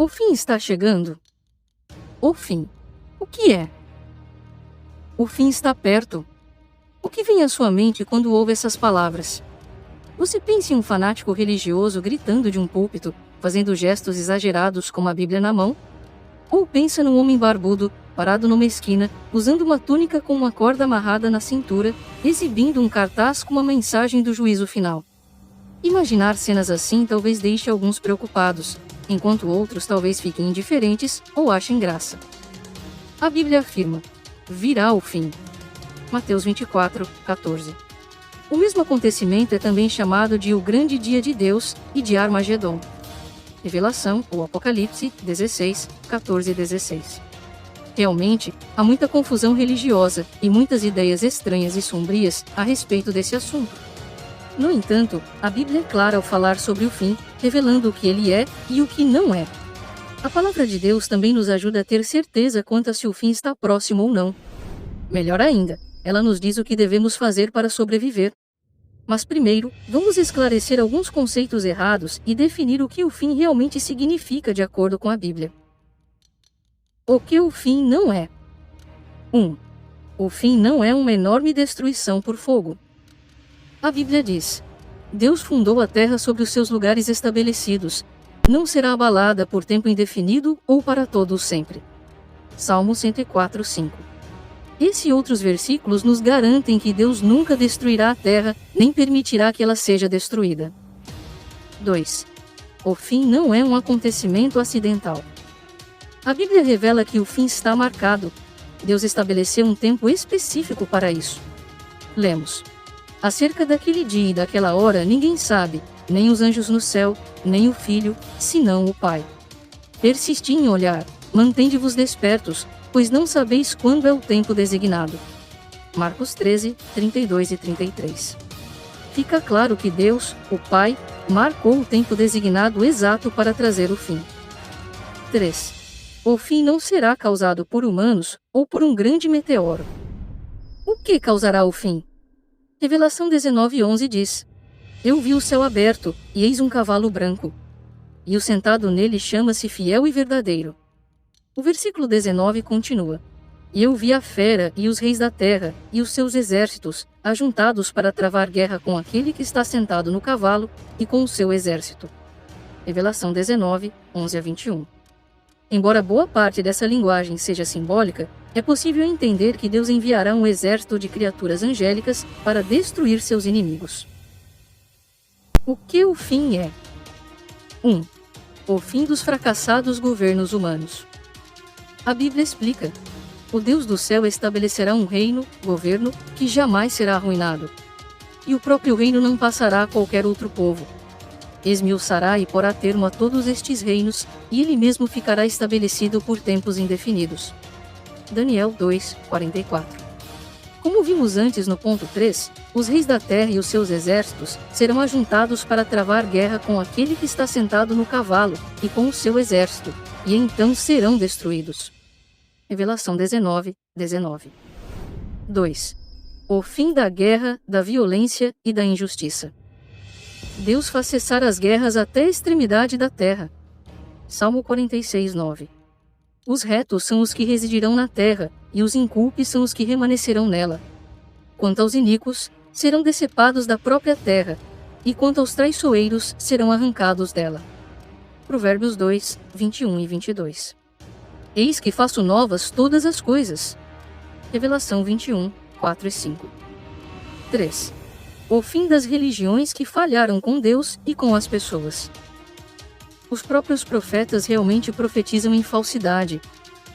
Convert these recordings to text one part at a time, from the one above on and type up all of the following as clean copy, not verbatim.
O fim está chegando. O fim. O que é? O fim está perto. O que vem à sua mente quando ouve essas palavras? Você pensa em um fanático religioso gritando de um púlpito, fazendo gestos exagerados com a Bíblia na mão? Ou pensa num homem barbudo, parado numa esquina, usando uma túnica com uma corda amarrada na cintura, exibindo um cartaz com uma mensagem do juízo final? Imaginar cenas assim talvez deixe alguns preocupados, enquanto outros talvez fiquem indiferentes ou achem graça. A Bíblia afirma: virá o fim. Mateus 24, 14. O mesmo acontecimento é também chamado de o grande dia de Deus e de Armagedon. Revelação ou Apocalipse 16, 14 e 16. Realmente, há muita confusão religiosa e muitas ideias estranhas e sombrias a respeito desse assunto. No entanto, a Bíblia é clara ao falar sobre o fim, revelando o que ele é e o que não é. A palavra de Deus também nos ajuda a ter certeza quanto a se o fim está próximo ou não. Melhor ainda, ela nos diz o que devemos fazer para sobreviver. Mas primeiro, vamos esclarecer alguns conceitos errados e definir o que o fim realmente significa de acordo com a Bíblia. O que o fim não é? 1. O fim não é uma enorme destruição por fogo. A Bíblia diz: Deus fundou a terra sobre os seus lugares estabelecidos. Não será abalada por tempo indefinido ou para todo o sempre. Salmo 104, 5. Esse e outros versículos nos garantem que Deus nunca destruirá a terra, nem permitirá que ela seja destruída. 2. O fim não é um acontecimento acidental. A Bíblia revela que o fim está marcado. Deus estabeleceu um tempo específico para isso. Lemos: acerca daquele dia e daquela hora ninguém sabe, nem os anjos no céu, nem o Filho, senão o Pai. Persisti em olhar, mantende-vos despertos, pois não sabeis quando é o tempo designado. Marcos 13, 32 e 33. Fica claro que Deus, o Pai, marcou o tempo designado exato para trazer o fim. 3. O fim não será causado por humanos, ou por um grande meteoro. O que causará o fim? Revelação 19:11 diz: Eu vi o céu aberto, e eis um cavalo branco. E o sentado nele chama-se Fiel e Verdadeiro. O versículo 19 continua: E eu vi a fera e os reis da terra, e os seus exércitos, ajuntados para travar guerra com aquele que está sentado no cavalo, e com o seu exército. Revelação 19, 11 a 21. Embora boa parte dessa linguagem seja simbólica, é possível entender que Deus enviará um exército de criaturas angélicas para destruir seus inimigos. O que o fim é? 1. O fim dos fracassados governos humanos. A Bíblia explica: o Deus do céu estabelecerá um reino, governo, que jamais será arruinado. E o próprio reino não passará a qualquer outro povo. Esmiuçará e porá termo a todos estes reinos, e ele mesmo ficará estabelecido por tempos indefinidos. Daniel 2, 44. Como vimos antes no ponto 3, os reis da terra e os seus exércitos serão ajuntados para travar guerra com aquele que está sentado no cavalo, e com o seu exército, e então serão destruídos. Revelação 19, 19. 2. O fim da guerra, da violência e da injustiça. Deus faz cessar as guerras até a extremidade da terra. Salmo 46, 9. Os retos são os que residirão na terra, e os incúlpes são os que remanescerão nela. Quanto aos iníquos, serão decepados da própria terra, e quanto aos traiçoeiros, serão arrancados dela. Provérbios 2, 21 e 22. Eis que faço novas todas as coisas. Revelação 21, 4 e 5. 3. O fim das religiões que falharam com Deus e com as pessoas. Os próprios profetas realmente profetizam em falsidade.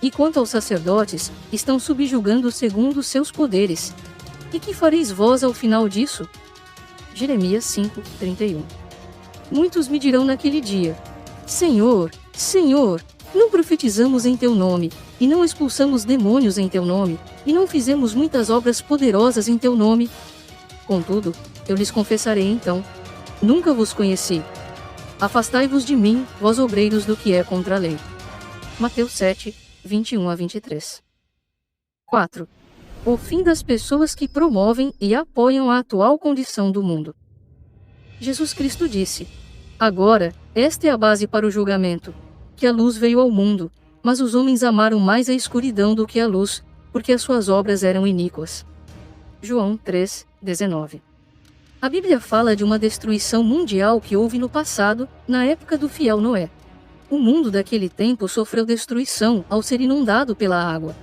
E quanto aos sacerdotes, estão subjugando segundo seus poderes. E que fareis vós ao final disso? Jeremias 5, 31. Muitos me dirão naquele dia: Senhor, Senhor, não profetizamos em teu nome, e não expulsamos demônios em teu nome, e não fizemos muitas obras poderosas em teu nome? Contudo, eu lhes confessarei então: nunca vos conheci. Afastai-vos de mim, vós obreiros do que é contra a lei. Mateus 7, 21 a 23. 4. O fim das pessoas que promovem e apoiam a atual condição do mundo. Jesus Cristo disse: agora, esta é a base para o julgamento. que a luz veio ao mundo, mas os homens amaram mais a escuridão do que a luz, porque as suas obras eram iníquas. João 3:19. A Bíblia fala de uma destruição mundial que houve no passado, na época do fiel Noé. O mundo daquele tempo sofreu destruição ao ser inundado pela água.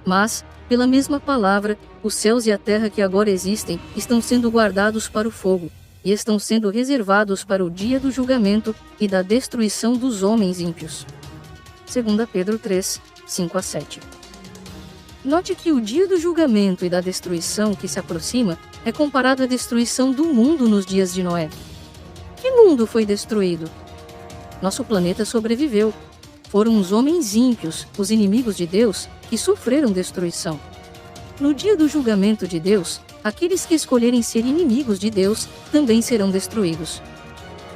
Mas, pela mesma palavra, os céus e a terra que agora existem estão sendo guardados para o fogo, e estão sendo reservados para o dia do julgamento e da destruição dos homens ímpios. 2 Pedro 3:5-7. Note que o dia do julgamento e da destruição que se aproxima é comparado à destruição do mundo nos dias de Noé. Que mundo foi destruído? Nosso planeta sobreviveu. Foram os homens ímpios, os inimigos de Deus, que sofreram destruição. No dia do julgamento de Deus, aqueles que escolherem ser inimigos de Deus também serão destruídos.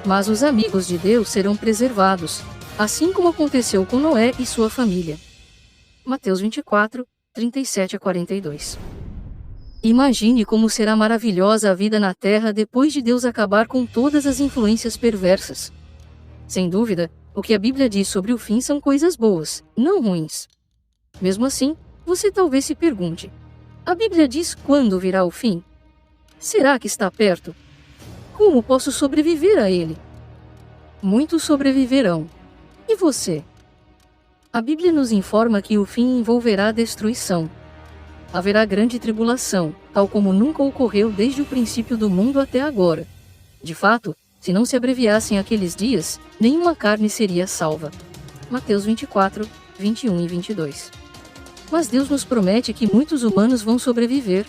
Mas os amigos de Deus serão preservados, assim como aconteceu com Noé e sua família. Mateus 24:37-42. Imagine como será maravilhosa a vida na Terra depois de Deus acabar com todas as influências perversas. Sem dúvida, o que a Bíblia diz sobre o fim são coisas boas, não ruins. Mesmo assim, você talvez se pergunte: a Bíblia diz quando virá o fim? Será que está perto? Como posso sobreviver a ele? Muitos sobreviverão. E você? A Bíblia nos informa que o fim envolverá destruição. Haverá grande tribulação, tal como nunca ocorreu desde o princípio do mundo até agora. De fato, se não se abreviassem aqueles dias, nenhuma carne seria salva. Mateus 24:21-22. Mas Deus nos promete que muitos humanos vão sobreviver.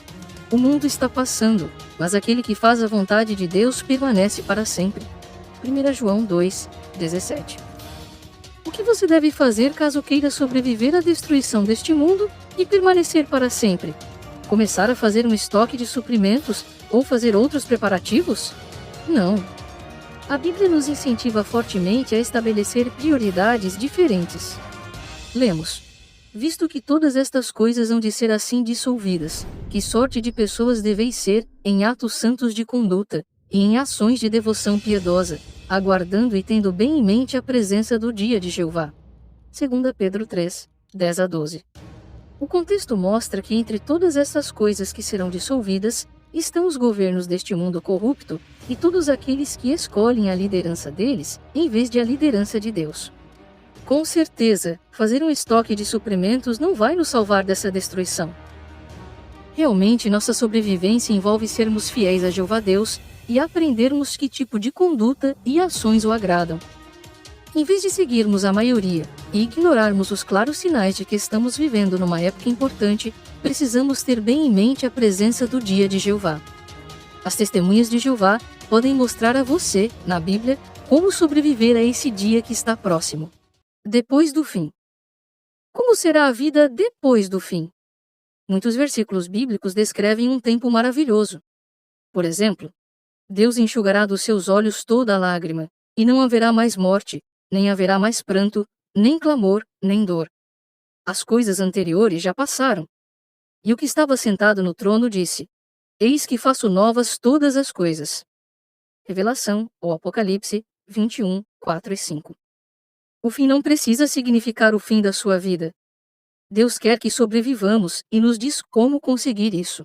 O mundo está passando, mas aquele que faz a vontade de Deus permanece para sempre. 1 João 2:17. O que você deve fazer caso queira sobreviver à destruição deste mundo e permanecer para sempre? Começar a fazer um estoque de suprimentos ou fazer outros preparativos? Não. A Bíblia nos incentiva fortemente a estabelecer prioridades diferentes. Lemos: visto que todas estas coisas hão de ser assim dissolvidas, que sorte de pessoas deveis ser, em atos santos de conduta, e em ações de devoção piedosa, aguardando e tendo bem em mente a presença do dia de Jeová. 2 Pedro 3:10-12. O contexto mostra que entre todas essas coisas que serão dissolvidas, estão os governos deste mundo corrupto, e todos aqueles que escolhem a liderança deles, em vez de a liderança de Deus. Com certeza, fazer um estoque de suprimentos não vai nos salvar dessa destruição. Realmente, nossa sobrevivência envolve sermos fiéis a Jeová Deus, e aprendermos que tipo de conduta e ações o agradam. Em vez de seguirmos a maioria, e ignorarmos os claros sinais de que estamos vivendo numa época importante, precisamos ter bem em mente a presença do dia de Jeová. As testemunhas de Jeová podem mostrar a você, na Bíblia, como sobreviver a esse dia que está próximo. Depois do fim. Como será a vida depois do fim? Muitos versículos bíblicos descrevem um tempo maravilhoso. Por exemplo, Deus enxugará dos seus olhos toda a lágrima, e não haverá mais morte, nem haverá mais pranto, nem clamor, nem dor. As coisas anteriores já passaram. E o que estava sentado no trono disse: eis que faço novas todas as coisas. Revelação, ou Apocalipse, 21:4-5. O fim não precisa significar o fim da sua vida. Deus quer que sobrevivamos, e nos diz como conseguir isso.